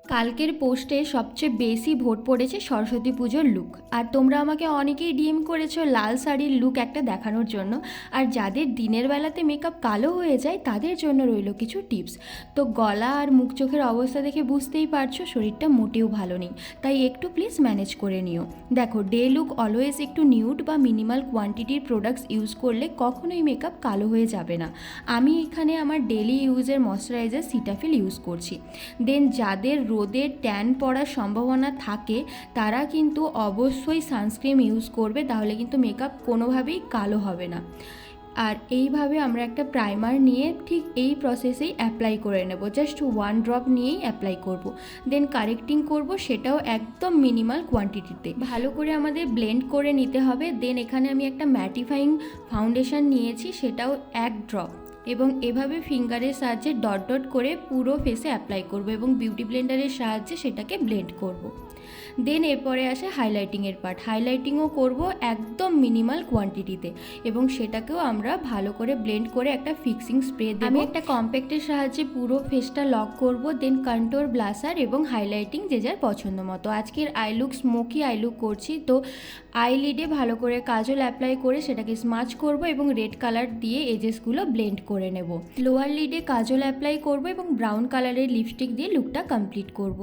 কালকের পোস্টে সবচেয়ে বেশি ভোট পড়েছে সরস্বতী পুজোর লুক। আর তোমরা আমাকে অনেকেই ডিএম করেছো লাল শাড়ির লুক একটা দেখানোর জন্য। আর যাদের দিনের বেলাতে মেকআপ কালো হয়ে যায় তাদের জন্য রইল কিছু টিপস। তো গলা আর মুখ চোখের অবস্থা দেখে বুঝতেই পারছো শরীরটা মোটেও ভালো নেই, তাই একটু প্লিজ ম্যানেজ করে নিও। দেখো, ডে লুক অলওয়েজ একটু নিউড বা মিনিমাল কোয়ান্টিটির প্রোডাক্টস ইউজ করলে কখনোই মেকআপ কালো হয়ে যাবে না। আমি এখানে আমার ডেলি ইউজের ময়শ্চারাইজার সিটাফিল ইউজ করছি। দেন যাদের রোদে ট্যান পড়ার সম্ভাবনা থাকে তারা কিন্তু অবশ্যই সানস্ক্রিন ইউজ করবে, তাহলে কিন্তু মেকআপ কোনোভাবেই কালো হবে না। আর এইভাবে আমরা একটা প্রাইমার নিয়ে ঠিক এই প্রসেসেই অ্যাপ্লাই করে নেব, জাস্ট 1 ড্রপ নিয়েই অ্যাপ্লাই করব। দেন কারেক্টিং করব, সেটাও একদম মিনিমাল কোয়ান্টিটিতে। ভালো করে আমাদের ব্লেন্ড করে নিতে হবে। দেন এখানে আমি একটা ম্যাটিফাইং ফাউন্ডেশন নিয়েছি, সেটাও 1 ড্রপ, এবং এভাবে ফিঙ্গারের সাহায্যে ডট ডট করে পুরো ফেসে অ্যাপ্লাই করব এবং বিউটি ব্লেন্ডারের সাহায্যে সেটাকে ব্লেন্ড করব। দেন এরপরে আসে হাইলাইটিংয়ের পার্ট। হাইলাইটিংও করব একদম মিনিমাল কোয়ান্টিটিতে, এবং সেটাকেও আমরা ভালো করে ব্লেন্ড করে একটা ফিক্সিং স্প্রে দেব। আমি একটা কম্প্যাক্টের সাহায্যে পুরো ফেসটা লক করব। দেন কন্ট্যুর, ব্লাশার এবং হাইলাইটিং যে যার পছন্দ মতো। আজকের I look smoky I look করছি, তো আইলিডে ভালো করে কাজল অ্যাপ্লাই করে সেটাকে স্মাচ করব এবং রেড কালার দিয়ে এজেসগুলো ব্লেন্ড করে নেব। লোয়ার লিডে কাজল অ্যাপ্লাই করব এবং ব্রাউন কালারের লিপস্টিক দিয়ে লুকটা কমপ্লিট করব।